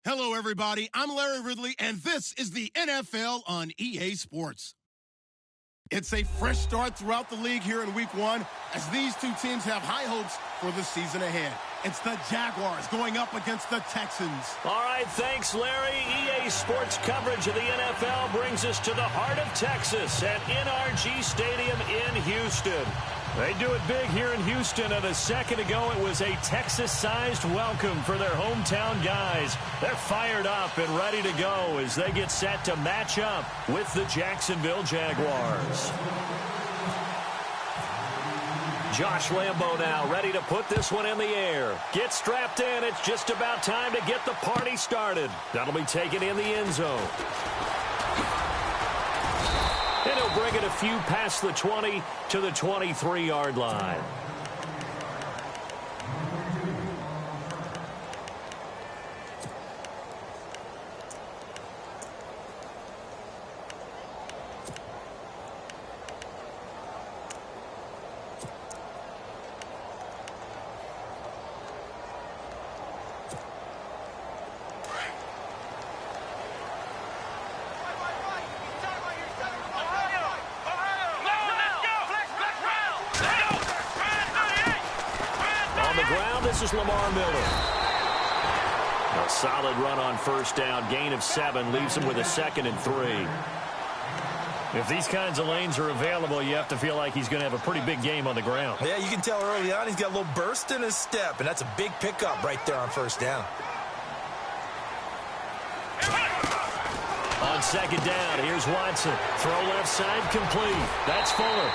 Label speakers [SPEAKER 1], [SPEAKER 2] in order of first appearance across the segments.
[SPEAKER 1] Hello, everybody. I'm Larry Ridley, and this is the NFL on EA Sports. It's a fresh start throughout the league here in Week 1 as these two teams have high hopes for the season ahead. It's the Jaguars going up against the Texans.
[SPEAKER 2] All right, thanks, Larry. EA Sports coverage of the NFL brings us to the heart of Texas at NRG Stadium in Houston. They do it big here in Houston, and a second ago it was a Texas-sized welcome for their hometown guys. They're fired up and ready to go as they get set to match up with the Jacksonville Jaguars. Josh Lambo now ready to put this one in the air. Get strapped in. It's just about time to get the party started. That'll be taken in the end zone. And he'll bring it a few past the 20 to the 23-yard line. This is Lamar Miller. A solid run on first down. Gain of 7 leaves him with a 2nd and 3. If these kinds of lanes are available, you have to feel like he's going to have a pretty big game on the ground.
[SPEAKER 3] Yeah, you can tell early on he's got a little burst in his step, and that's a big pickup right there on first down.
[SPEAKER 2] On second down, here's Watson. Throw left side complete. That's Fuller.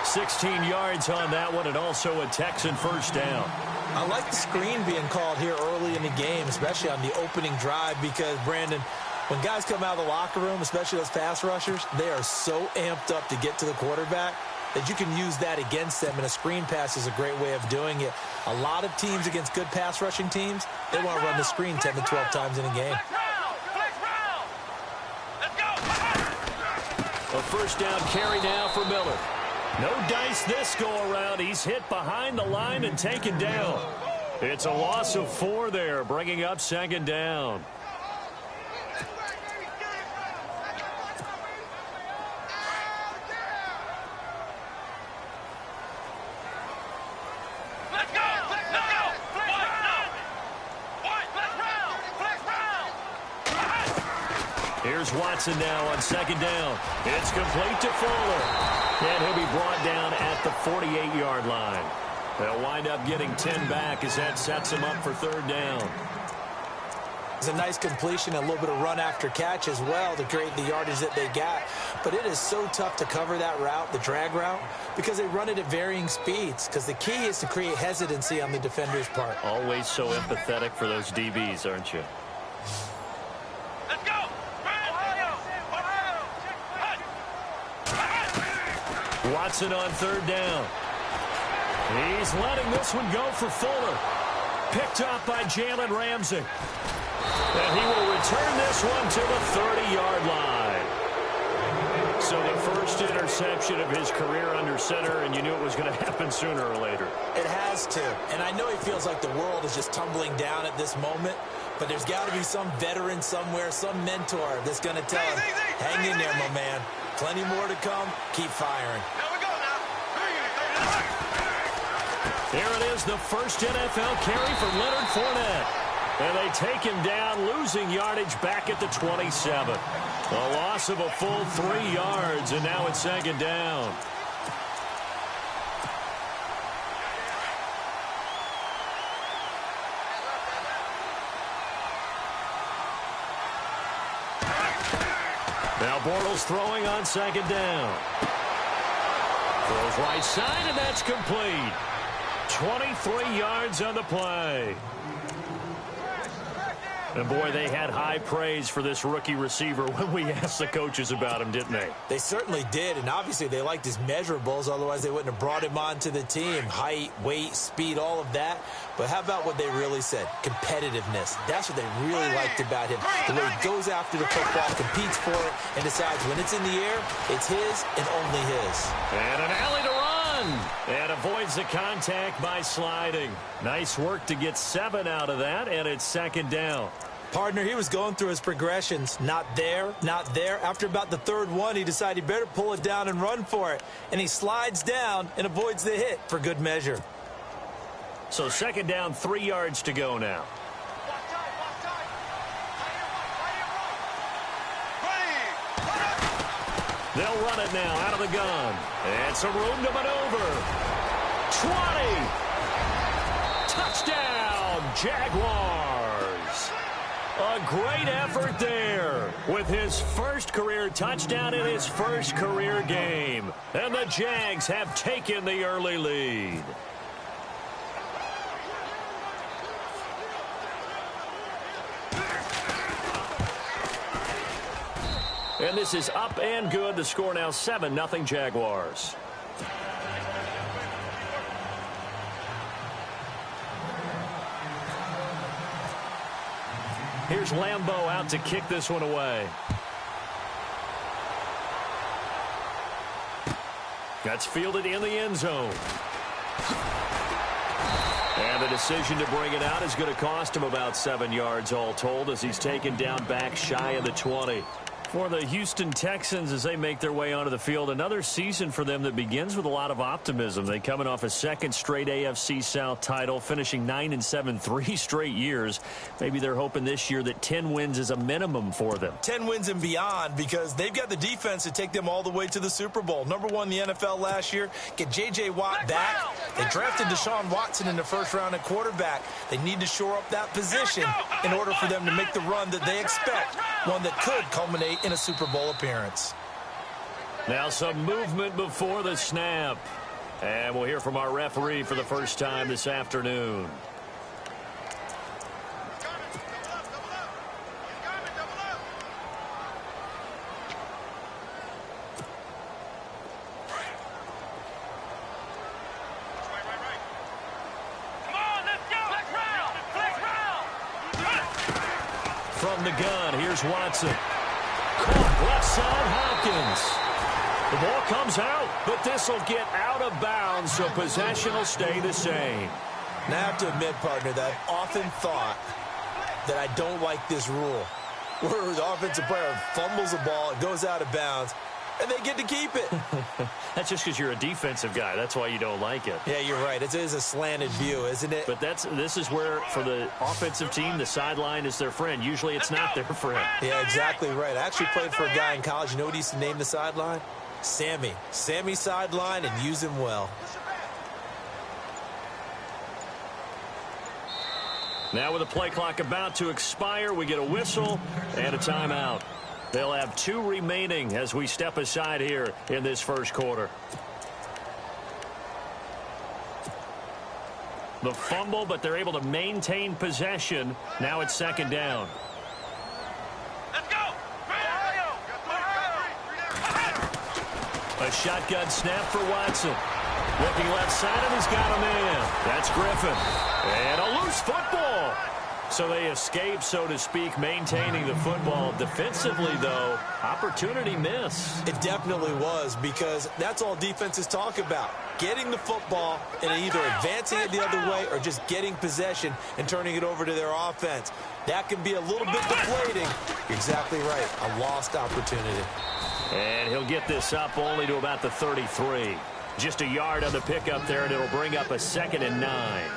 [SPEAKER 2] 16 yards on that one, and also a Texan first down.
[SPEAKER 3] I like the screen being called here early in the game, especially on the opening drive, because, Brandon, when guys come out of the locker room, especially those pass rushers, they are so amped up to get to the quarterback that you can use that against them, and a screen pass is a great way of doing it. A lot of teams against good pass rushing teams, they want to run the screen 10 to 12 times in a game.
[SPEAKER 2] A first down carry now for Miller. No dice this go-around. He's hit behind the line and taken down. It's a loss of 4 there, bringing up second down. Here's Watson now on second down. It's complete to Fuller. And he'll be brought down at the 48-yard line. They'll wind up getting 10 back as that sets them up for third down.
[SPEAKER 3] It's a nice completion, a little bit of run after catch as well to create the yardage that they got. But it is so tough to cover that route, the drag route, because they run it at varying speeds. Because the key is to create hesitancy on the defender's part.
[SPEAKER 2] Always so empathetic for those DBs, aren't you? Watson on third down. He's letting this one go for Fuller. Picked up by Jalen Ramsey. And he will return this one to the 30-yard line. So the first interception of his career under center, and you knew it was going to happen sooner or later.
[SPEAKER 3] It has to. And I know he feels like the world is just tumbling down at this moment, but there's got to be some veteran somewhere, some mentor that's going to tell him, hang in there, my man. Plenty more to come. Keep firing.
[SPEAKER 2] Here it is, the first NFL carry for Leonard Fournette. And they take him down, losing yardage back at the 27. A loss of a full 3 yards, and now it's second down. Now Bortles throwing on second down. Throws right side, and that's complete. 23 yards on the play. And, boy, they had high praise for this rookie receiver when we asked the coaches about him, didn't they?
[SPEAKER 3] They certainly did, and obviously they liked his measurables. Otherwise, they wouldn't have brought him onto the team. Height, weight, speed, all of that. But how about what they really said? Competitiveness. That's what they really liked about him. The way he goes after the football, competes for it, and decides when it's in the air, it's his and only his.
[SPEAKER 2] And an alley to run. run. And avoids the contact by sliding. Nice work to get 7 out of that, and it's second down.
[SPEAKER 3] Partner, he was going through his progressions. Not there, not there. After about the third one, he decided he better pull it down and run for it. And he slides down and avoids the hit for good measure.
[SPEAKER 2] So second down, 3 yards to go now. They'll run it now out of the gun. And some room to maneuver. 20. Touchdown, Jaguars. A great effort there with his first career touchdown in his first career game. And the Jags have taken the early lead. And this is up and good. The score now 7-0 Jaguars. Here's Lambeau out to kick this one away. That's fielded in the end zone. And the decision to bring it out is going to cost him about 7 yards all told as he's taken down back shy of the 20. For the Houston Texans as they make their way onto the field, another season for them that begins with a lot of optimism. They coming off a second straight AFC South title, finishing 9-7 3 straight years. Maybe they're hoping this year that 10 wins is a minimum for them.
[SPEAKER 3] 10 wins and beyond because they've got the defense to take them all the way to the Super Bowl. Number 1 in the NFL last year. Get J.J. Watt back. They drafted Deshaun Watson in the first round at quarterback. They need to shore up that position in order for them to make the run that they expect, one that could culminate in a Super Bowl appearance.
[SPEAKER 2] Now some movement before the snap. And we'll hear from our referee for the first time this afternoon. From the gun, here's Watson. Caught left side, Hopkins. The ball comes out, but this will get out of bounds, so possession will stay the same.
[SPEAKER 3] Now I have to admit, partner, that I've often thought that I don't like this rule, where the offensive player fumbles the ball, it goes out of bounds, and they get to keep it.
[SPEAKER 2] That's just because you're a defensive guy. That's why you don't like it.
[SPEAKER 3] Yeah, you're right. It is a slanted view, isn't it?
[SPEAKER 2] But this is where, for the offensive team, the sideline is their friend. Usually it's not their friend.
[SPEAKER 3] Yeah, exactly right. I actually played for a guy in college. You know what he used to name the sideline? Sammy. Sammy sideline, and use him well.
[SPEAKER 2] Now with the play clock about to expire, we get a whistle and a timeout. They'll have 2 remaining as we step aside here in this first quarter. The fumble, but they're able to maintain possession. Now it's second down.
[SPEAKER 4] Let's go!
[SPEAKER 2] A shotgun snap for Watson. Looking left side, and he's got a man. That's Griffin. And a loose football. So they escape, so to speak, maintaining the football. Defensively, though, opportunity miss.
[SPEAKER 3] It definitely was, because that's all defenses talk about. Getting the football and either advancing it the other way or just getting possession and turning it over to their offense. That can be a little bit deflating. You're exactly right. A lost opportunity.
[SPEAKER 2] And he'll get this up only to about the 33. Just a yard on the pickup there, and it'll bring up a 2nd and 9.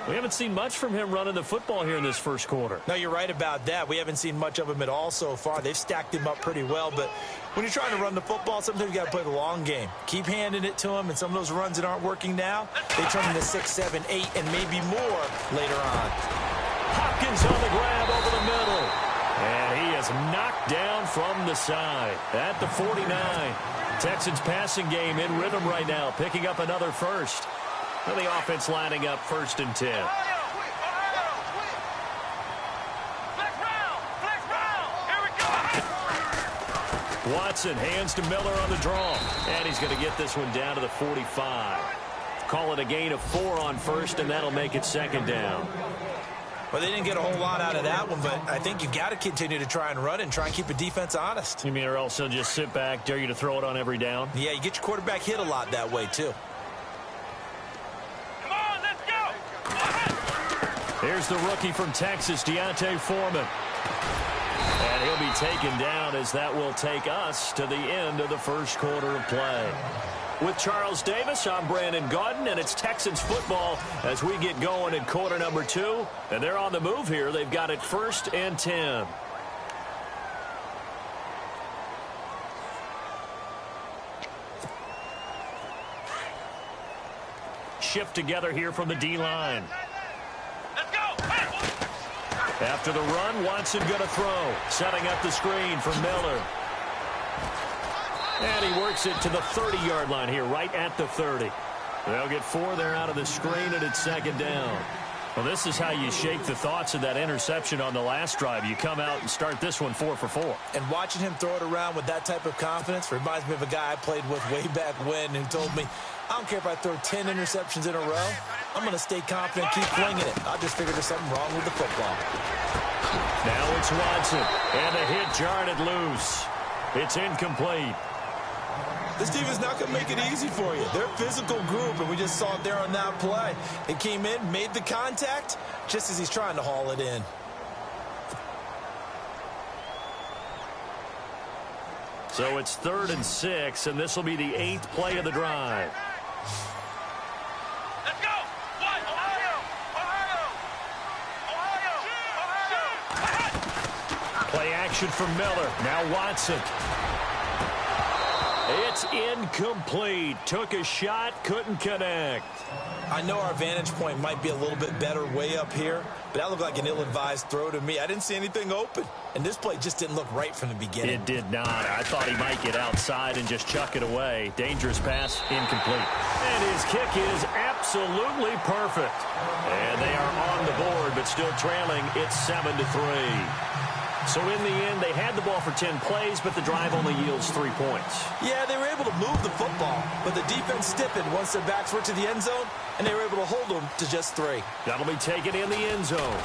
[SPEAKER 2] We haven't seen much from him running the football here in this first quarter.
[SPEAKER 3] No, you're right about that. We haven't seen much of him at all so far. They've stacked him up pretty well, but when you're trying to run the football, sometimes you got to play the long game. Keep handing it to him, and some of those runs that aren't working now, they turn into 6, 7, 8, and maybe more later on.
[SPEAKER 2] Hopkins on the grab over the middle. And he is knocked down from the side at the 49. Texans passing game in rhythm right now, picking up another first. And the offense lining up 1st and 10. Watson hands to Miller on the draw. And he's going to get this one down to the 45. Call it a gain of 4 on first, and that'll make it 2nd down.
[SPEAKER 3] Well, they didn't get a whole lot out of that one, but I think you've got to continue to try and run it and try and keep the defense honest.
[SPEAKER 2] You mean or else they'll just sit back, dare you to throw it on every down?
[SPEAKER 3] Yeah, you get your quarterback hit a lot that way, too.
[SPEAKER 4] Come on, let's go!
[SPEAKER 2] Here's the rookie from Texas, Deontay Foreman. And he'll be taken down as that will take us to the end of the first quarter of play. With Charles Davis, I'm Brandon Gaudin, and it's Texans football as we get going in quarter number 2. And they're on the move here. They've got it 1st and 10. Shift together here from the D-line.
[SPEAKER 4] Let's go!
[SPEAKER 2] After the run, Watson going to throw. Setting up the screen for Miller. And he works it to the 30-yard line here, right at the 30. They'll get 4 there out of the screen, and it's 2nd down. Well, this is how you shake the thoughts of that interception on the last drive. You come out and start this one 4 for 4.
[SPEAKER 3] And watching him throw it around with that type of confidence reminds me of a guy I played with way back when who told me, I don't care if I throw 10 interceptions in a row. I'm going to stay confident, keep flinging it. I just figured there's something wrong with the football.
[SPEAKER 2] Now it's Watson, and the hit jarred it loose. It's incomplete.
[SPEAKER 3] This team is not going to make it easy for you. They're a physical group, and we just saw it there on that play. It came in, made the contact, just as he's trying to haul it in.
[SPEAKER 2] So it's 3rd and 6, and this will be the 8th play of the drive.
[SPEAKER 4] Let's go! What? Ohio! Ohio! Ohio!
[SPEAKER 2] Play action from Miller. Now Watson. It's incomplete. Took a shot, couldn't connect.
[SPEAKER 3] I know our vantage point might be a little bit better way up here, but that looked like an ill-advised throw to me. I didn't see anything open, and this play just didn't look right from the beginning.
[SPEAKER 2] It did not. I thought he might get outside and just chuck it away. Dangerous pass, incomplete. And his kick is absolutely perfect. And they are on the board, but still trailing. It's 7-3. So in the end, they had the ball for 10 plays, but the drive only yields 3 points.
[SPEAKER 3] Yeah, they were able to move the football, but the defense stiffened once their backs were to the end zone, and they were able to hold them to just 3.
[SPEAKER 2] That'll be taken in the end zone.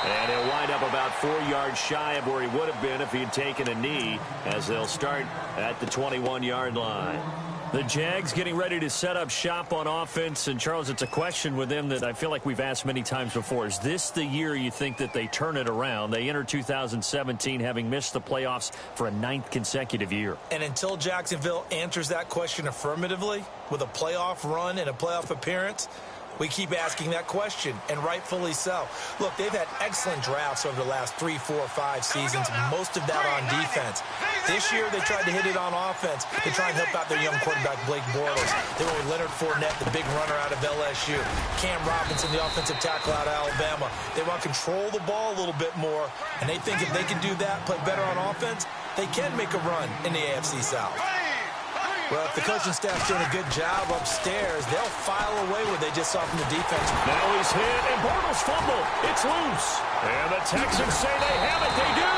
[SPEAKER 2] And he'll wind up about 4 yards shy of where he would have been if he had taken a knee, as they'll start at the 21-yard line. The Jags getting ready to set up shop on offense. And, Charles, it's a question with them that I feel like we've asked many times before. Is this the year you think that they turn it around? They enter 2017 having missed the playoffs for a 9th consecutive year.
[SPEAKER 3] And until Jacksonville answers that question affirmatively with a playoff run and a playoff appearance, we keep asking that question, and rightfully so. Look, they've had excellent drafts over the last 3, 4, 5 seasons, most of that on defense. This year, they tried to hit it on offense. They tried to help out their young quarterback, Blake Bortles. They went with Leonard Fournette, the big runner out of LSU. Cam Robinson, the offensive tackle out of Alabama. They want to control the ball a little bit more, and they think if they can do that, play better on offense, they can make a run in the AFC South. Well, if the coaching staff's doing a good job upstairs, they'll file away what they just saw from the defense.
[SPEAKER 2] Now he's hit, and Bortles fumble. It's loose. And the Texans say they have it. They do.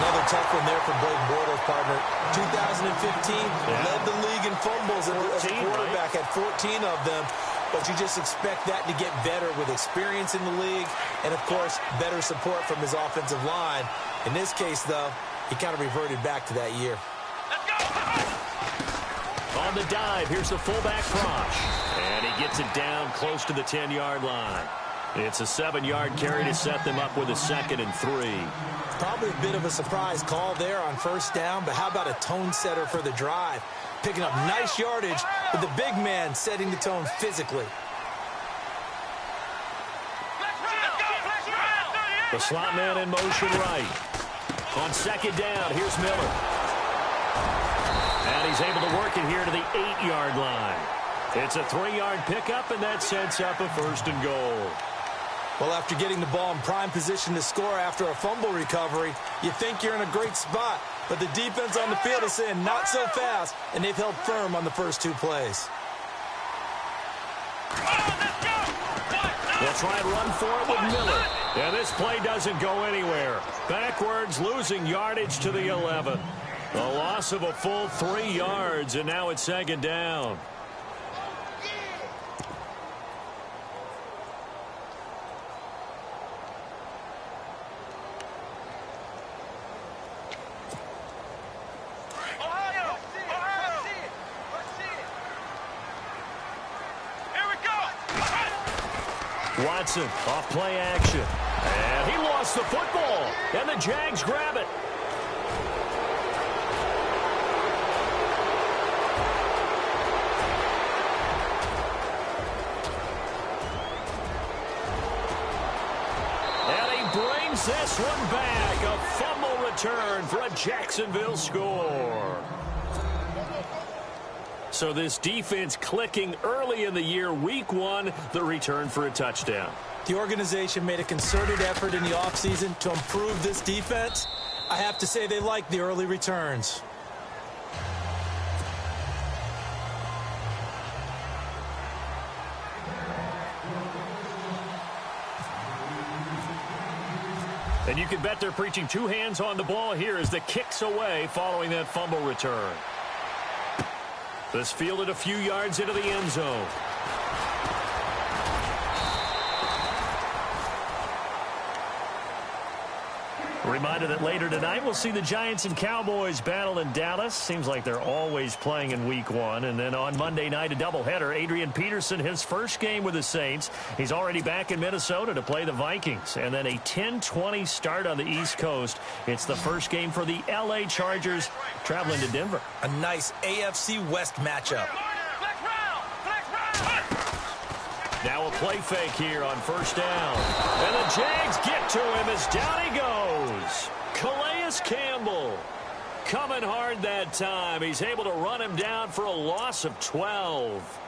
[SPEAKER 3] Another tough one there for Blake Bortles, partner. 2015, led the league in fumbles as a quarterback, had 14 of them. But you just expect that to get better with experience in the league and, of course, better support from his offensive line. In this case, though, he kind of reverted back to that year.
[SPEAKER 2] On the dive, here's the fullback Frosch. And he gets it down close to the 10-yard line. It's a 7-yard carry to set them up with a 2nd and 3.
[SPEAKER 3] Probably a bit of a surprise call there on first down, but how about a tone setter for the drive? Picking up nice yardage with the big man setting the tone physically.
[SPEAKER 2] The slot man in motion right. On 2nd down, here's Miller. And he's able to work it here to the 8-yard line. It's a 3-yard pickup, and that sets up a 1st and goal.
[SPEAKER 3] Well, after getting the ball in prime position to score after a fumble recovery, you think you're in a great spot. But the defense on the field is saying not so fast, and they've held firm on the first 2 plays.
[SPEAKER 2] They'll try and run for it with Miller. And this play doesn't go anywhere. Backwards, losing yardage to the 11. A loss of a full 3 yards, and now it's 2nd down. Watson off play action. And he lost the football. And the Jags grab it. And he brings this one back. A fumble return for a Jacksonville score. So this defense clicking early in the year. Week 1, the return for a touchdown.
[SPEAKER 3] The organization made a concerted effort in the offseason to improve this defense. I have to say they like the early returns.
[SPEAKER 2] And you can bet they're preaching 2 hands on the ball here as the kick's away following that fumble return. This fielded a few yards into the end zone. A reminder that later tonight we'll see the Giants and Cowboys battle in Dallas. Seems like they're always playing in Week 1. And then on Monday night, a doubleheader. Adrian Peterson, his first game with the Saints. He's already back in Minnesota to play the Vikings. And then a 10-20 start on the East Coast. It's the first game for the L.A. Chargers traveling to Denver.
[SPEAKER 3] A nice AFC West matchup.
[SPEAKER 2] Now a play fake here on first down. And the Jags get to him as down he goes. Calais Campbell coming hard that time. He's able to run him down for a loss of 12.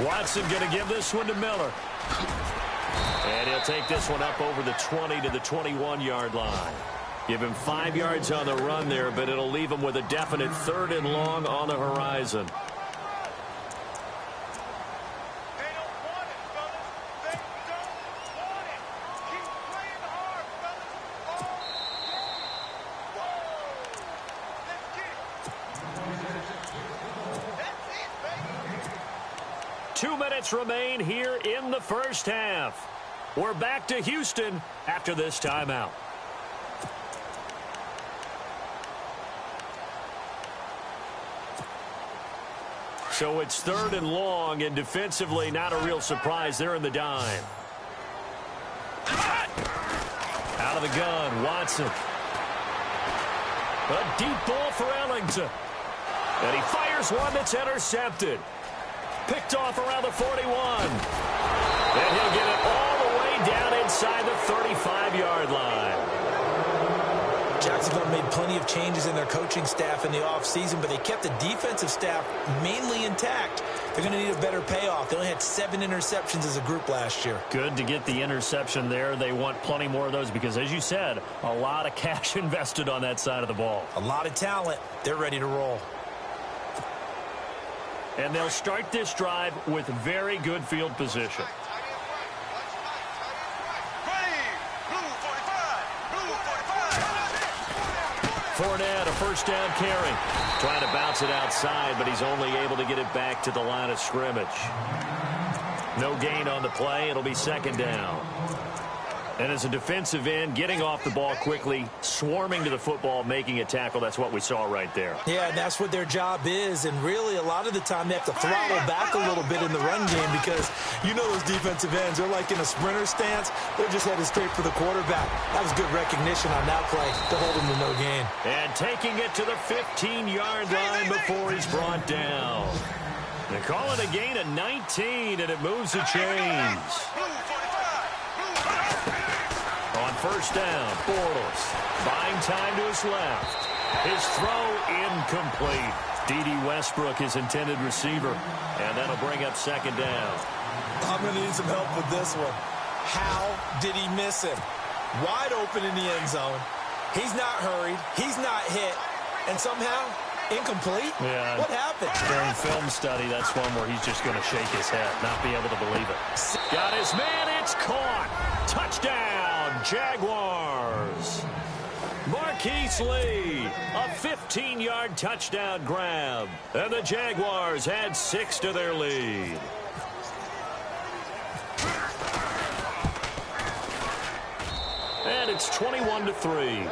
[SPEAKER 2] Watson going to give this one to Miller. And he'll take this one up over the 20 to the 21-yard line. Give him 5 yards on the run there, but it'll leave him with a definite 3rd and long on the horizon. Remain here in the first half. We're back to Houston after this timeout. So it's 3rd and long, and defensively not a real surprise. They're in the dime. Out of the gun, Watson. A deep ball for Ellington. And he fires one that's intercepted. Picked off around the 41. And he'll get it all the way down inside the 35-yard line.
[SPEAKER 3] Jacksonville made plenty of changes in their coaching staff in the offseason, but they kept the defensive staff mainly intact. They're going to need a better payoff. They only had 7 interceptions as a group last year.
[SPEAKER 2] Good to get the interception there. They want plenty more of those because, as you said, a lot of cash invested on that side of the ball.
[SPEAKER 3] A lot of talent. They're ready to roll.
[SPEAKER 2] And they'll start this drive with very good field position. Fournette, a first down carry. Trying to bounce it outside, but he's only able to get it back to the line of scrimmage. No gain on the play. It'll be 2nd down. And as a defensive end, getting off the ball quickly, swarming to the football, making a tackle, that's what we saw right there.
[SPEAKER 3] Yeah, and that's what their job is. And really, a lot of the time, they have to throttle back a little bit in the run game because you know those defensive ends, they're like in a sprinter stance. They're just headed straight for the quarterback. That was good recognition on that play to hold him to no gain.
[SPEAKER 2] And taking it to the 15-yard line before he's brought down. They call it a gain of 19, and it moves the chains. On first down, Bortles buying time to his left. His throw incomplete. D.D. Westbrook, his intended receiver. And that'll bring up 2nd down.
[SPEAKER 3] I'm going to need some help with this one. How did he miss him? Wide open in the end zone. He's not hurried. He's not hit. And somehow, incomplete?
[SPEAKER 2] Yeah.
[SPEAKER 3] What happened?
[SPEAKER 2] During film study, that's one where he's just going to shake his head, not be able to believe it. Got his man. It's caught. Touchdown, Jaguars. Marquise Lee, a 15-yard touchdown grab. And the Jaguars add 6 to their lead. And it's 21-3.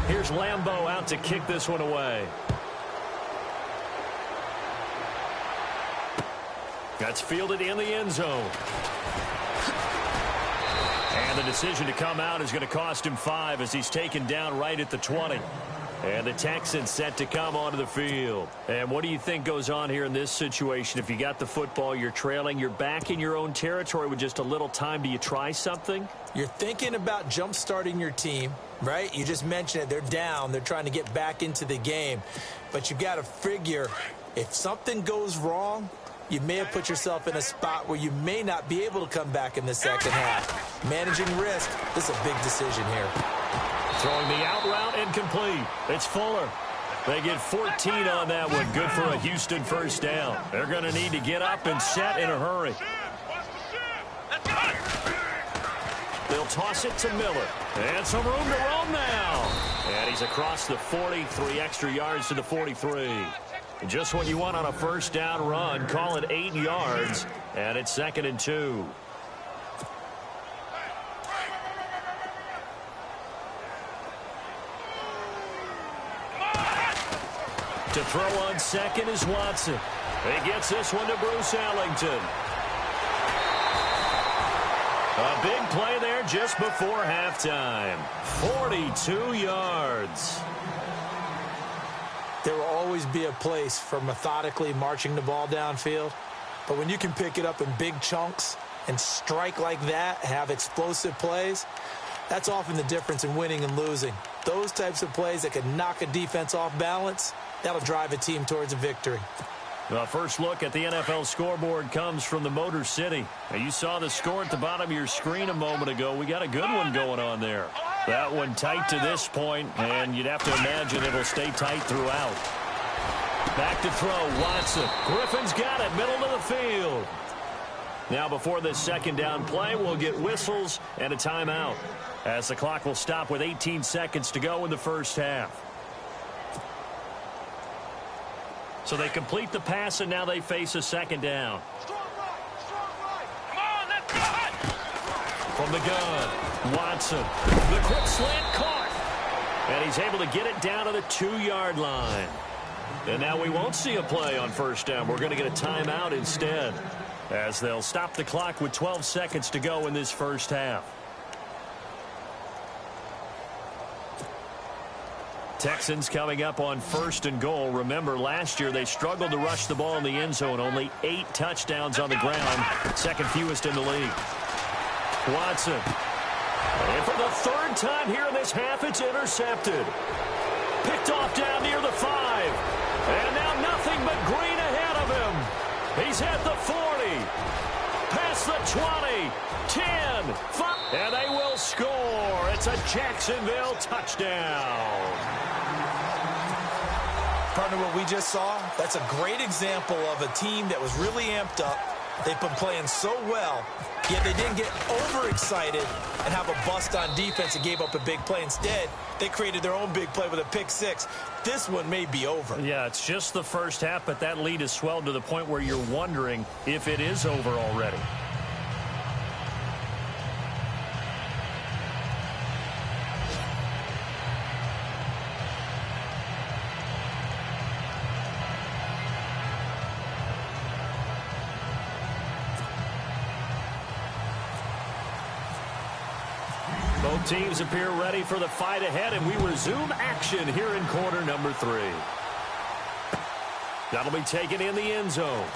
[SPEAKER 2] Here's Lambeau out to kick this one away. That's fielded in the end zone. And the decision to come out is going to cost him 5 as he's taken down right at the 20. And the Texans set to come onto the field. And what do you think goes on here in this situation? If you got the football, you're trailing, you're back in your own territory with just a little time. Do you try something?
[SPEAKER 3] You're thinking about jump-starting your team, right? You just mentioned it. They're down. They're trying to get back into the game. But you've got to figure if something goes wrong, you may have put yourself in a spot where you may not be able to come back in the second half. Managing risk, this is a big decision here.
[SPEAKER 2] Throwing the out route incomplete. It's Fuller. They get 14 on that one. Good for a Houston first down. They're going to need to get up and set in a hurry. They'll toss it to Miller. And some room to roam now. And he's across the 40, 3 extra yards to the 43. Just what you want on a first down run. Call it 8 yards. And it's 2nd and 2. To throw on second is Watson. He gets this one to Bruce Ellington. A big play there just before halftime. 42 yards.
[SPEAKER 3] There will always be a place for methodically marching the ball downfield. But when you can pick it up in big chunks and strike like that, have explosive plays, that's often the difference in winning and losing. Those types of plays that can knock a defense off balance, that'll drive a team towards a victory.
[SPEAKER 2] The first look at the NFL scoreboard comes from the Motor City. Now, you saw the score at the bottom of your screen a moment ago. We got a good one going on there. That one tight to this point, and you'd have to imagine it'll stay tight throughout. Back to throw, Watson. Griffin's got it, middle of the field. Now, before this second down play, we'll get whistles and a timeout, as the clock will stop with 18 seconds to go in the first half. So they complete the pass, and now they face a second down. From the gun, Watson. The quick slant caught. And he's able to get it down to the 2-yard line. And now we won't see a play on first down. We're going to get a timeout instead, as they'll stop the clock with 12 seconds to go in this first half. Texans coming up on 1st and goal. Remember, last year they struggled to rush the ball in the end zone. Only 8 touchdowns on the ground. Second fewest in the league. Watson. And for the 3rd time here in this half, it's intercepted. Picked off down near the 5. And now nothing but green ahead of him. He's at the 40. Past the 20. 10. 5. And they will score. It's a Jacksonville touchdown.
[SPEAKER 3] Partner, what we just saw, that's a great example of a team that was really amped up. They've been playing so well, yet they didn't get overexcited and have a bust on defense and gave up a big play. Instead, they created their own big play with a pick 6. This one may be over.
[SPEAKER 2] Yeah, it's just the first half, but that lead has swelled to the point where you're wondering if it is over already. Both teams appear ready for the fight ahead, and we resume action here in quarter number 3. That'll be taken in the end zone.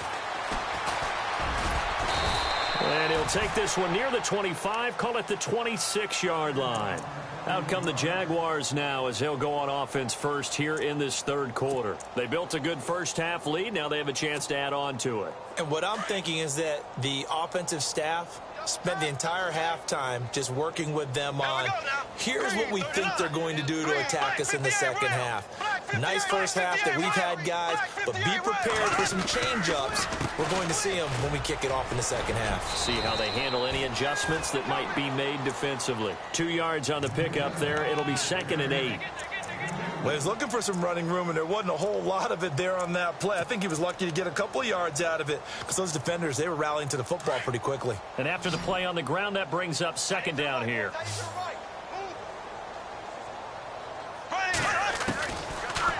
[SPEAKER 2] And he'll take this one near the 25, call it the 26-yard line. Out come the Jaguars now as they'll go on offense first here in this 3rd quarter. They built a good first half lead. Now they have a chance to add on to it.
[SPEAKER 3] And what I'm thinking is that the offensive staff spent the entire halftime just working with them on, here's what we think they're going to do to attack us in the second half. Nice first half that we've had, guys, but be prepared for some change-ups. We're going to see them when we kick it off in the second half.
[SPEAKER 2] See how they handle any adjustments that might be made defensively. 2 yards on the pickup there. It'll be 2nd and 8.
[SPEAKER 3] Well, he was looking for some running room, and there wasn't a whole lot of it there on that play. I think he was lucky to get a couple of yards out of it because those defenders, they were rallying to the football pretty quickly.
[SPEAKER 2] And after the play on the ground, that brings up second down here.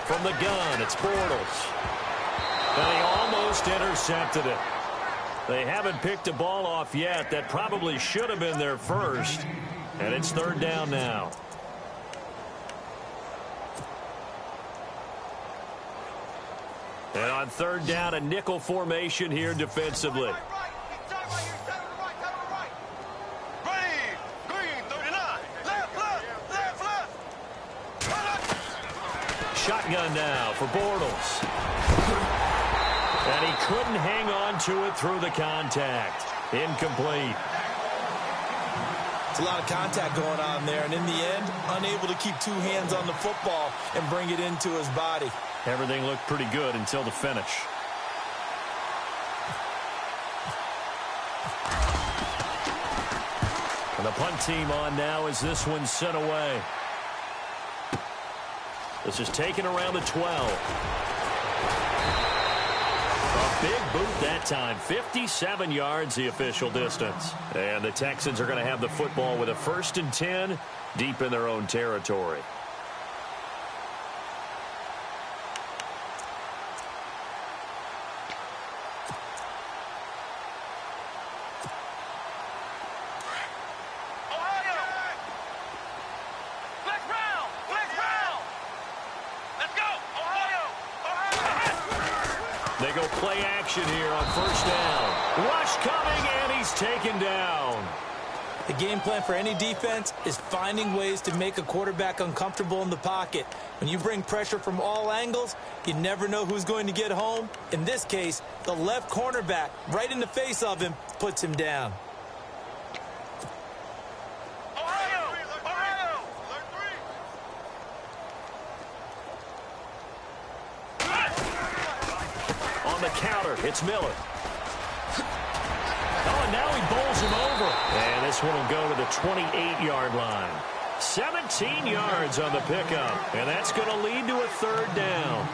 [SPEAKER 2] From the gun, it's Bortles. And he almost intercepted it. They haven't picked a ball off yet. That probably should have been their first. And it's third down now. And on third down, a nickel formation here defensively. Shotgun now for Bortles. And he couldn't hang on to it through the contact. Incomplete.
[SPEAKER 3] It's a lot of contact going on there, and in the end, unable to keep two hands on the football and bring it into his body.
[SPEAKER 2] Everything looked pretty good until the finish. And the punt team on now as this one's sent away. This is taken around the 12. A big boot that time. 57 yards the official distance. And the Texans are going to have the football with a 1st and 10 deep in their own territory. They go play action here on first down. Rush coming, and he's taken down.
[SPEAKER 3] The game plan for any defense is finding ways to make a quarterback uncomfortable in the pocket. When you bring pressure from all angles, you never know who's going to get home. In this case, the left cornerback, right in the face of him, puts him down.
[SPEAKER 2] On the counter, it's Miller. Oh, and now he bowls him over. And this one will go to the 28-yard line. 17 yards on the pickup. And that's going to lead to a third down.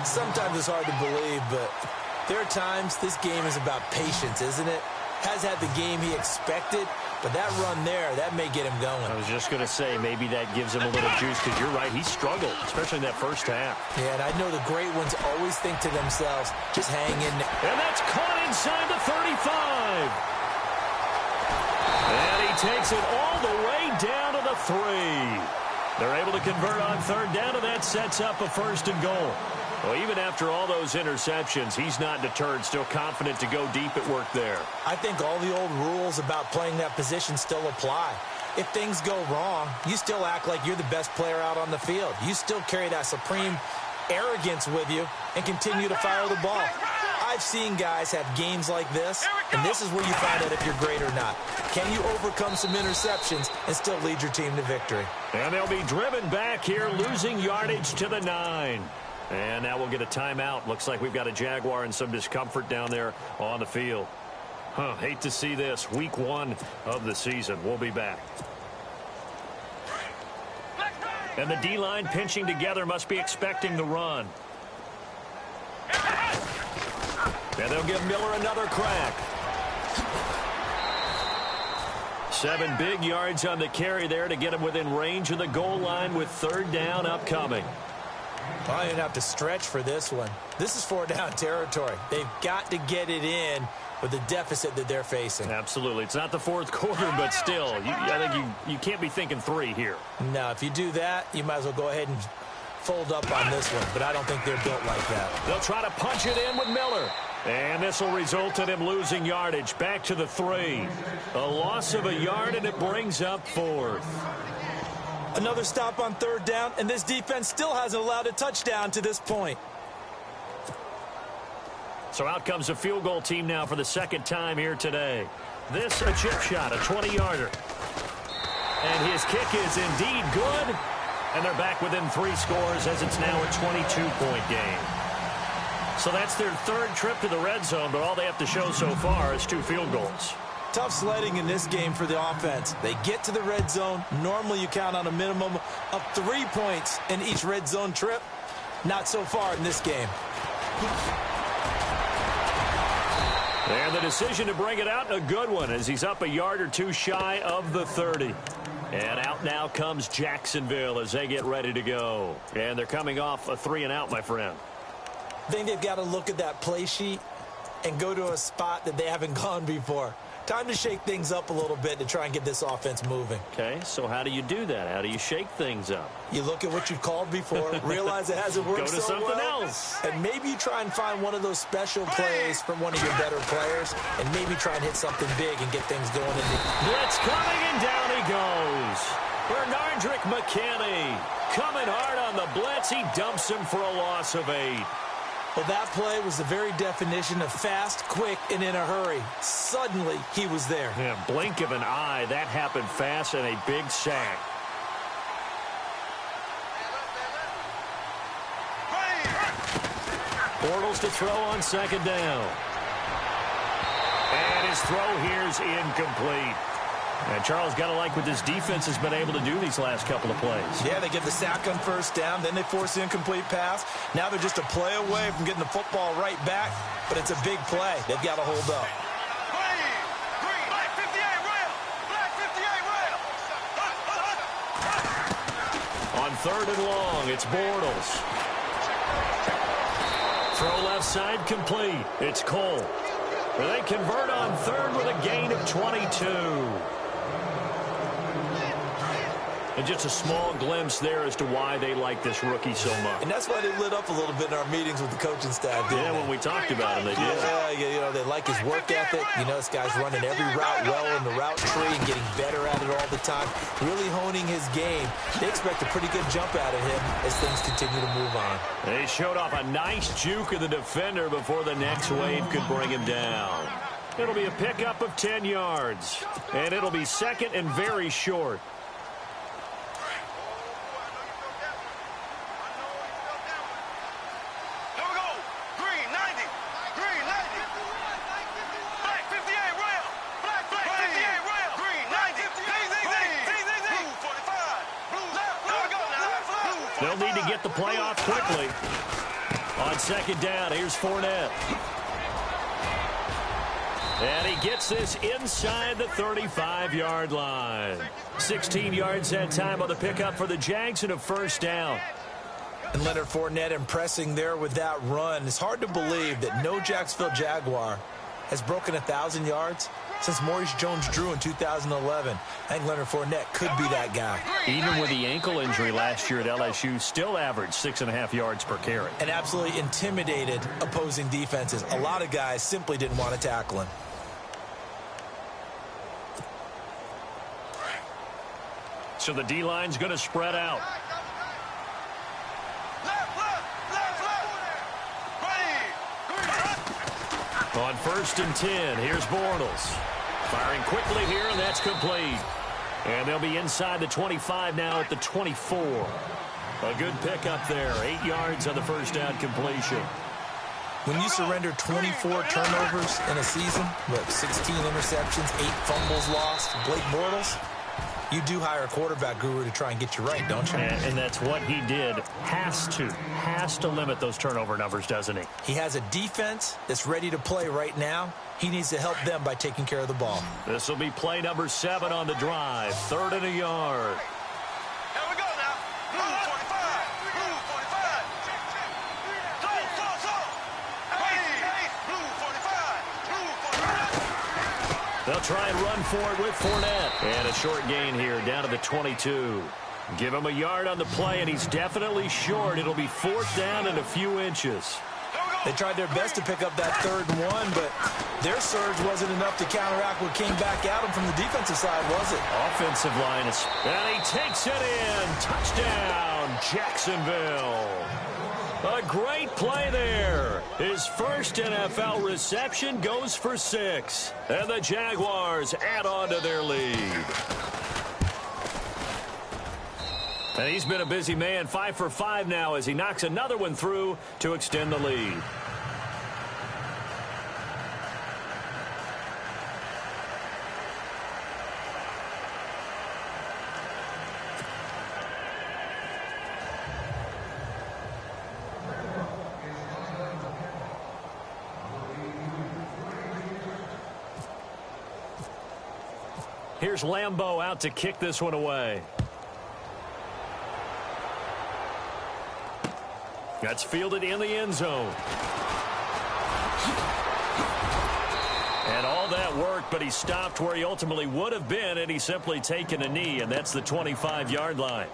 [SPEAKER 3] Sometimes it's hard to believe, but there are times this game is about patience, isn't it? Has had the game he expected, but that run there, that may get him going.
[SPEAKER 2] I was just going to say, maybe that gives him a little juice, because you're right, he struggled, especially in that first half.
[SPEAKER 3] Yeah, and I know the great ones always think to themselves, just hang in there.
[SPEAKER 2] And that's caught inside the 35. And he takes it all the way down to the 3. They're able to convert on third down, and that sets up a 1st and goal. Well, even after all those interceptions, he's not deterred, still confident to go deep at work there.
[SPEAKER 3] I think all the old rules about playing that position still apply. If things go wrong, you still act like you're the best player out on the field. You still carry that supreme arrogance with you and continue to fire the ball. I've seen guys have games like this, and this is where you find out if you're great or not. Can you overcome some interceptions and still lead your team to victory?
[SPEAKER 2] And they'll be driven back here, losing yardage to the 9. And now we'll get a timeout. Looks like we've got a Jaguar and some discomfort down there on the field. Hate to see this. Week 1 of the season. We'll be back. And the D-line pinching together, must be expecting the run. And they'll give Miller another crack. 7 big yards on the carry there to get him within range of the goal line with third down upcoming.
[SPEAKER 3] Well, I didn't have to stretch for this one. This is 4-down territory. They've got to get it in with the deficit that they're facing.
[SPEAKER 2] Absolutely. It's not the fourth quarter, but still, I think you can't be thinking 3 here.
[SPEAKER 3] No, if you do that, you might as well go ahead and fold up on this one, but I don't think they're built like that.
[SPEAKER 2] They'll try to punch it in with Miller. And this will result in him losing yardage back to the 3. A loss of a yard, and it brings up 4th.
[SPEAKER 3] Another stop on third down, and this defense still hasn't allowed a touchdown to this point.
[SPEAKER 2] So out comes a field goal team now for the second time here today. This a chip shot, a 20-yarder. And his kick is indeed good. And they're back within 3 scores as it's now a 22-point game. So that's their 3rd trip to the red zone, but all they have to show so far is 2 field goals.
[SPEAKER 3] tough sledding in this game for the offense. They get to the red zone. Normally you count on a minimum of 3 points in each red zone trip. Not so far in this game.
[SPEAKER 2] And the decision to bring it out, a good one, as he's up a yard or two shy of the 30. And out now comes Jacksonville as they get ready to go. And they're coming off a 3-and-out, my friend.
[SPEAKER 3] I think they've got to look at that play sheet and go to a spot that they haven't gone before. Time to shake things up a little bit to try and get this offense moving.
[SPEAKER 2] Okay, so how do you do that? How do you shake things up?
[SPEAKER 3] You look at what you've called before, realize it hasn't worked
[SPEAKER 2] Go to
[SPEAKER 3] so
[SPEAKER 2] something
[SPEAKER 3] well,
[SPEAKER 2] else.
[SPEAKER 3] and maybe you try and find one of those special plays from one of your better players, and maybe try and hit something big and get things going.
[SPEAKER 2] Blitz coming, and down he goes. Bernardrick McKinney coming hard on the blitz. He dumps him for a loss of 8.
[SPEAKER 3] Well, that play was the very definition of fast, quick, and in a hurry. Suddenly, he was there.
[SPEAKER 2] Yeah, blink of an eye. That happened fast and a big sack. Bortles to throw on 2nd down. And his throw here's incomplete. And Charles, got to like what this defense has been able to do these last couple of plays.
[SPEAKER 3] Yeah, they get the sack on 1st down, then they force the incomplete pass. Now they're just a play away from getting the football right back, but it's a big play. They've got to hold up.
[SPEAKER 4] Black 58 rail. Black 58 rail.
[SPEAKER 2] On 3rd and long, it's Bortles. Throw left side complete. It's Cole. They convert on 3rd with a gain of 22. And just a small glimpse there as to why they like this rookie so much.
[SPEAKER 3] And that's why they lit up a little bit in our meetings with the coaching staff.
[SPEAKER 2] Yeah, when we talked about him, they did.
[SPEAKER 3] Yeah, you know, they like his work ethic. You know, this guy's running every route well in the route tree and getting better at it all the time, really honing his game. They expect a pretty good jump out of him as things continue to move on.
[SPEAKER 2] They showed off a nice juke of the defender before the next wave could bring him down. It'll be a pickup of 10 yards, and it'll be 2nd and very short. They'll need to get the play off quickly. On 2nd down, here's Fournette. And he gets this inside the 35-yard line. 16 yards that time on the pickup for the Jags and a 1st down.
[SPEAKER 3] And Leonard Fournette impressing there with that run. It's hard to believe that no Jacksonville Jaguar has broken 1,000 yards since Maurice Jones-Drew in 2011. I think Leonard Fournette could be that guy.
[SPEAKER 2] Even with the ankle injury last year at LSU, still averaged 6.5 yards per carry.
[SPEAKER 3] And absolutely intimidated opposing defenses. A lot of guys simply didn't want to tackle him.
[SPEAKER 2] So the D-line's going to spread out. On 1st and 10, here's Bortles. Firing quickly here, and that's complete. And they'll be inside the 25 now at the 24. A good pickup there. 8 yards on the 1st down completion.
[SPEAKER 3] When you surrender 24 turnovers in a season, 16 interceptions, 8 fumbles lost, Blake Bortles, you do hire a quarterback guru to try and get you right, don't you?
[SPEAKER 2] And that's what he did. Has to limit those turnover numbers, doesn't he?
[SPEAKER 3] He has a defense that's ready to play right now. He needs to help them by taking care of the ball.
[SPEAKER 2] This will be play number 7 on the drive. 3rd and a yard.
[SPEAKER 4] Here we go now. Blue 45. Blue 45. Blue 45.
[SPEAKER 2] They'll try and run for it with Fournette. And a short gain here down to the 22. Give him a yard on the play, and he's definitely short. It'll be 4th down and a few inches.
[SPEAKER 3] They tried their best to pick up that 3rd and 1, but their surge wasn't enough to counteract what came back at them from the defensive side, was it?
[SPEAKER 2] Offensive line is, and he takes it in. Touchdown, Jacksonville. A great play there. His first NFL reception goes for 6. And the Jaguars add on to their lead. And he's been a busy man, 5 for 5 now as he knocks another one through to extend the lead. Here's Lambeau out to kick this one away. That's fielded in the end zone. And all that worked, but he stopped where he ultimately would have been, and he's simply taken a knee, and that's the 25-yard line.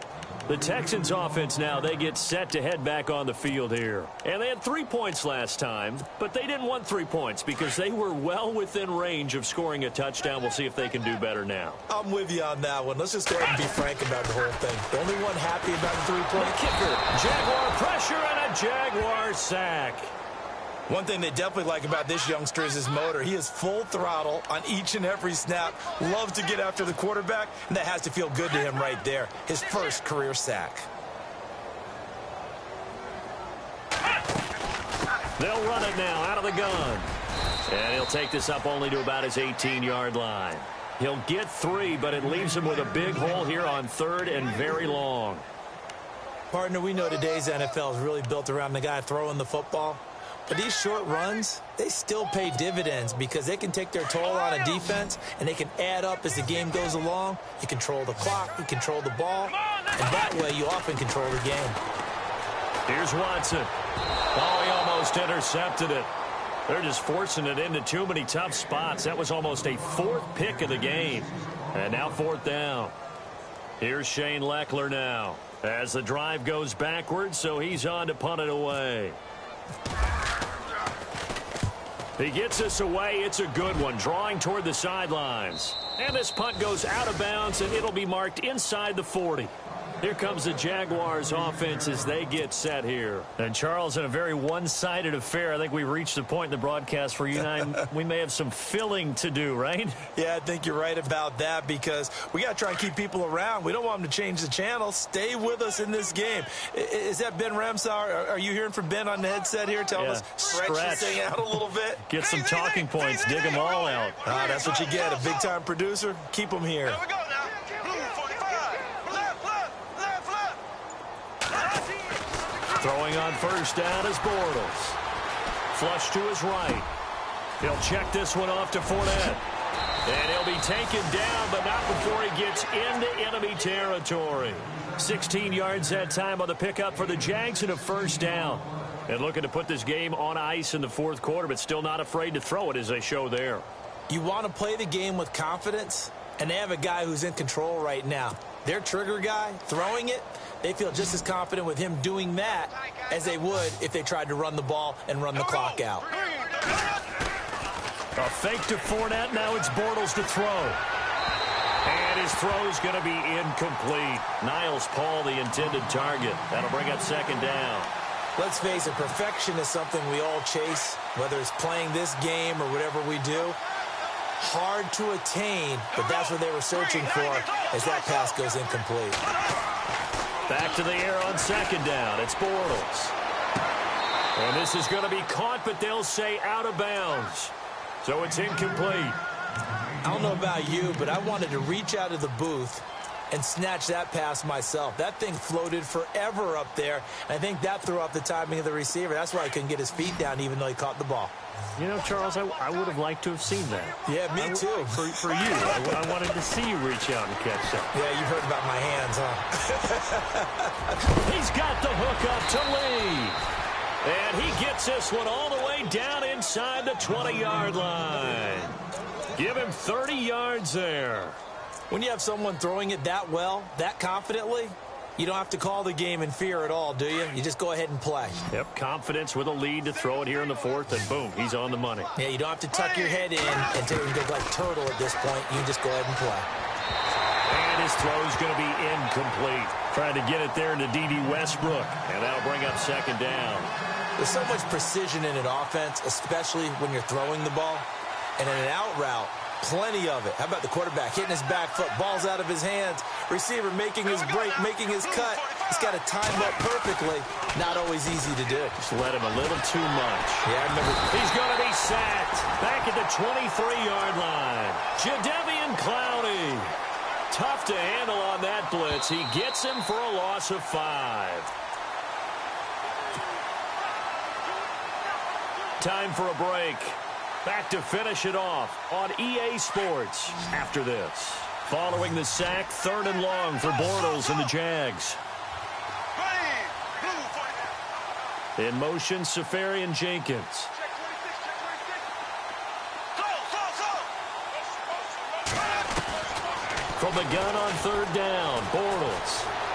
[SPEAKER 2] The Texans offense now, they get set to head back on the field here. And they had 3 points last time, but they didn't want 3 points because they were well within range of scoring a touchdown. We'll see if they can do better now.
[SPEAKER 3] I'm with you on that one. Let's just go ahead and be frank about the whole thing. The only one happy about the 3-point
[SPEAKER 2] Kicker, Jaguar pressure and a Jaguar sack.
[SPEAKER 3] One thing they definitely like about this youngster is his motor. He is full throttle on each and every snap. Loves to get after the quarterback, and that has to feel good to him right there. His first career sack.
[SPEAKER 2] They'll run it now out of the gun. And he'll take this up only to about his 18-yard line. He'll get 3, but it leaves him with a big hole here on 3rd and very long.
[SPEAKER 3] Partner, we know today's NFL is really built around the guy throwing the football. But these short runs, they still pay dividends because they can take their toll on a defense, and they can add up as the game goes along. You control the clock, you control the ball, and that way you often control the game.
[SPEAKER 2] Here's Watson. Oh, he almost intercepted it. They're just forcing it into too many tough spots. That was almost a 4th pick of the game. And now 4th down. Here's Shane Leckler now as the drive goes backwards, so he's on to punt it away. He gets this away. It's a good one, drawing toward the sidelines. And this punt goes out of bounds, and it'll be marked inside the 40. Here comes the Jaguars offense as they get set here. And, Charles, in a very one-sided affair, I think we've reached the point in the broadcast where you and I, we may have some filling to do, right?
[SPEAKER 3] Yeah, I think you're right about that because we got to try and keep people around. We don't want them to change the channel. Stay with us in this game. Is that Ben Ramsar? Are you hearing from Ben on the headset here? Tell us, stretch this thing out a little bit.
[SPEAKER 2] Get some talking points. Dig them all out.
[SPEAKER 3] That's what you get. A big-time producer. Keep them here.
[SPEAKER 4] Here we go now. 45. Left.
[SPEAKER 2] Throwing on first down is Bortles. Flush to his right. He'll check this one off to Fournette. And he'll be taken down, but not before he gets into enemy territory. 16 yards that time on the pickup for the Jags and a first down. And looking to put this game on ice in the 4th quarter, but still not afraid to throw it as they show there.
[SPEAKER 3] You want to play the game with confidence, and they have a guy who's in control right now. Their trigger guy throwing it, they feel just as confident with him doing that as they would if they tried to run the ball and run the clock out.
[SPEAKER 2] A fake to Fournette. Now it's Bortles to throw. And his throw's going to be incomplete. Niles Paul, the intended target. That'll bring up 2nd down.
[SPEAKER 3] Let's face it, perfection is something we all chase, whether it's playing this game or whatever we do. Hard to attain, but that's what they were searching for as that pass goes incomplete.
[SPEAKER 2] Back to the air on 2nd down. It's Bortles. And this is going to be caught, but they'll say out of bounds. So it's incomplete.
[SPEAKER 3] I don't know about you, but I wanted to reach out of the booth and snatch that pass myself. That thing floated forever up there. And I think that threw off the timing of the receiver. That's why he couldn't get his feet down even though he caught the ball.
[SPEAKER 2] You know, Charles, I would have liked to have seen that.
[SPEAKER 3] Yeah, me too.
[SPEAKER 2] For you. I wanted to see you reach out and catch that.
[SPEAKER 3] Yeah, you've heard about my hands, huh?
[SPEAKER 2] He's got the hook up to Lee. And he gets this one all the way down inside the 20-yard line. Give him 30 yards there.
[SPEAKER 3] When you have someone throwing it that well, that confidently, you don't have to call the game in fear at all, do you? You just go ahead and play.
[SPEAKER 2] Yep, confidence with a lead to throw it here in the 4th, and boom, he's on the money.
[SPEAKER 3] Yeah, you don't have to tuck your head in and take it like turtle at this point. You can just go ahead and play.
[SPEAKER 2] And his throw's going to be incomplete. Trying to get it there into D.D. Westbrook, and that'll bring up 2nd down.
[SPEAKER 3] There's so much precision in an offense, especially when you're throwing the ball. And in an out route, plenty of it. How about the quarterback hitting his back foot, ball's out of his hands, receiver making his break, making his cut. He's got to time up perfectly. Not always easy to do.
[SPEAKER 2] Just let him a little too much.
[SPEAKER 3] Yeah, I remember.
[SPEAKER 2] He's going to be sacked back at the 23-yard line. Jadeveon Clowney. Tough to handle on that blitz. He gets him for a loss of 5. Time for a break. Back to finish it off on EA Sports after this. Following the sack, 3rd and long for Bortles and the Jags. In motion, Safarian Jenkins. From the gun on 3rd down, Bortles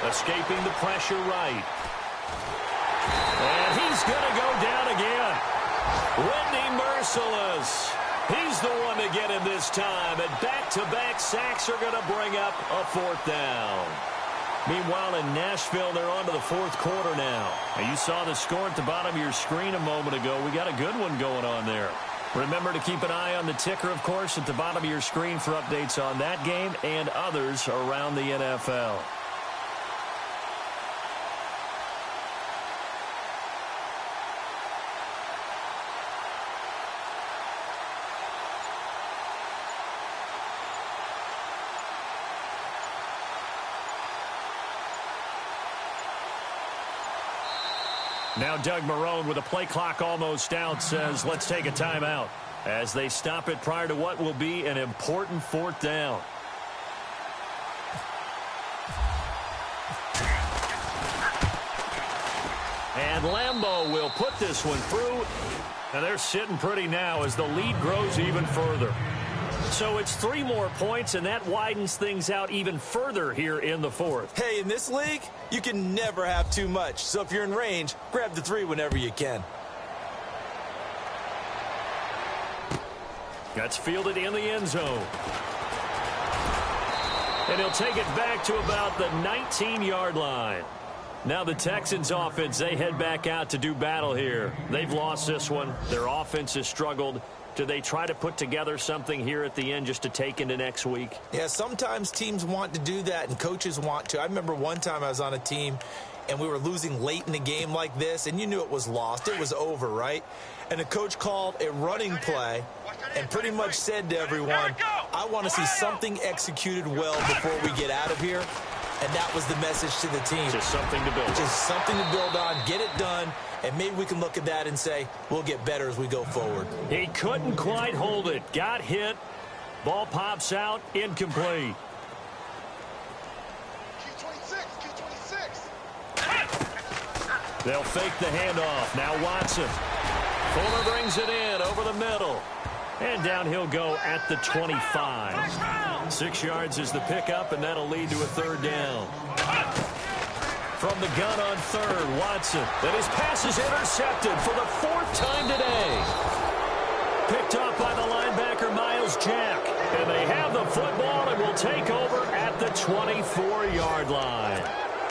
[SPEAKER 2] escaping the pressure right. And he's going to go down again. Whitney Merciless. He's the one to get him this time. And back-to-back sacks are going to bring up a 4th down. Meanwhile, in Nashville, they're on to the 4th quarter now. And you saw the score at the bottom of your screen a moment ago. We got a good one going on there. Remember to keep an eye on the ticker, of course, at the bottom of your screen for updates on that game and others around the NFL. Now Doug Marrone, with a play clock almost out, says let's take a timeout as they stop it prior to what will be an important 4th down. And Lambeau will put this one through. And they're sitting pretty now as the lead grows even further. So it's 3 more points, and that widens things out even further here in the 4th.
[SPEAKER 3] Hey, in this league, you can never have too much. So if you're in range, grab the 3 whenever you can.
[SPEAKER 2] That's fielded in the end zone. And he'll take it back to about the 19-yard line. Now the Texans offense, they head back out to do battle here. They've lost this one. Their offense has struggled. Do they try to put together something here at the end just to take into next week?
[SPEAKER 3] Yeah, sometimes teams want to do that and coaches want to. I remember one time I was on a team and we were losing late in the game like this, and you knew it was lost. It was over, right? And the coach called a running play and pretty much said to everyone, I want to see something executed well before we get out of here. And that was the message to the team.
[SPEAKER 2] Just something to build on.
[SPEAKER 3] Just something to build on, get it done, and maybe we can look at that and say, we'll get better as we go forward.
[SPEAKER 2] He couldn't quite hold it. Got hit. Ball pops out. Incomplete. They'll fake the handoff. Now Watson. Fuller brings it in over the middle. And down he'll go at the 25. 6 yards is the pickup, and that'll lead to a 3rd down. From the gun on 3rd, Watson. And his pass is intercepted for the 4th time today. Picked off by the linebacker, Miles Jack. And they have the football and will take over at the 24-yard line.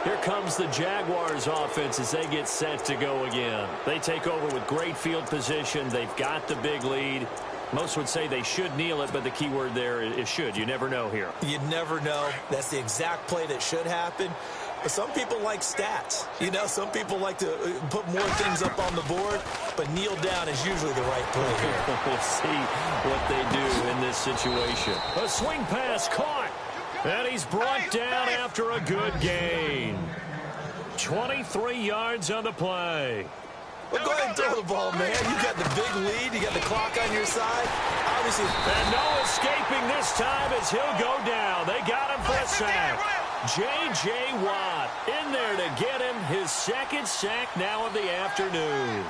[SPEAKER 2] Here comes the Jaguars offense as they get set to go again. They take over with great field position. They've got the big lead. Most would say they should kneel it, but the key word there is should. You never know here.
[SPEAKER 3] You never know. That's the exact play that should happen. But some people like stats. You know, some people like to put more things up on the board, but kneel down is usually the right play here.
[SPEAKER 2] We'll see what they do in this situation. A swing pass caught. And he's brought down after a good gain. 23 yards on the play.
[SPEAKER 3] Well, go ahead and throw the ball, man. You got the big lead. You got the clock on your side. Obviously.
[SPEAKER 2] And no escaping this time as he'll go down. They got him for a sack. J.J. Watt in there to get him his 2nd sack now of the afternoon.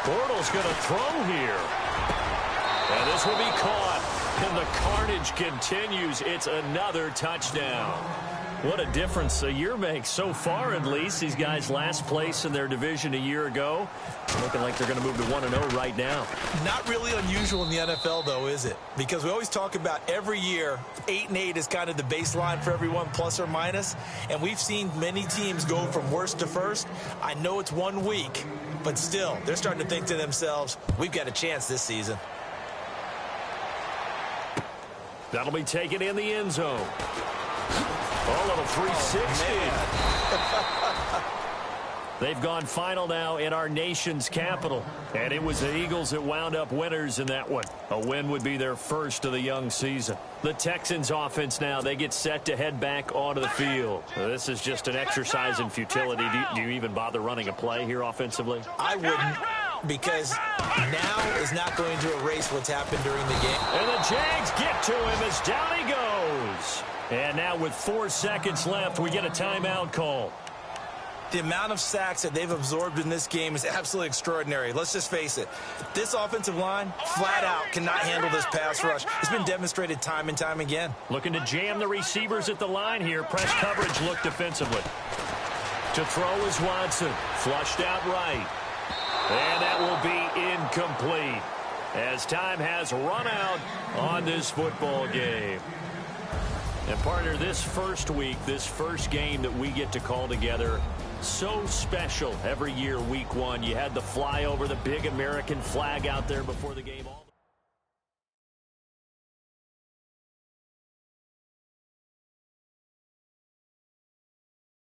[SPEAKER 2] Bortles going to throw here. And this will be caught. And the carnage continues. It's another touchdown. What a difference a year makes so far, at least. These guys last place in their division a year ago. Looking like they're going to move to 1-0 right now.
[SPEAKER 3] Not really unusual in the NFL, though, is it? Because we always talk about every year, 8-8 is kind of the baseline for everyone, plus or minus. And we've seen many teams go from worst to first. I know it's 1 week, but still, they're starting to think to themselves, we've got a chance this season.
[SPEAKER 2] That'll be taken in the end zone. Oh, little 360. They've gone final now in our nation's capital. And it was the Eagles that wound up winners in that one. A win would be their first of the young season. The Texans offense now, they get set to head back onto the field. This is just an exercise in futility. Do you even bother running a play here offensively?
[SPEAKER 3] I wouldn't. because now is not going to erase what's happened during the game.
[SPEAKER 2] And the Jags get to him as down he goes. And now with 4 seconds left, we get a timeout call.
[SPEAKER 3] The amount of sacks that they've absorbed in this game is absolutely extraordinary. Let's just face it. This offensive line, flat out, cannot handle this pass rush. It's been demonstrated time and time again.
[SPEAKER 2] Looking to jam the receivers at the line here. Press coverage look defensively. To throw is Watson. Flushed out right. And that will be incomplete as time has run out on this football game. And partner, this first week, this first game that we get to call together, so special every year, week one. You had the flyover, the big American flag out there before the game.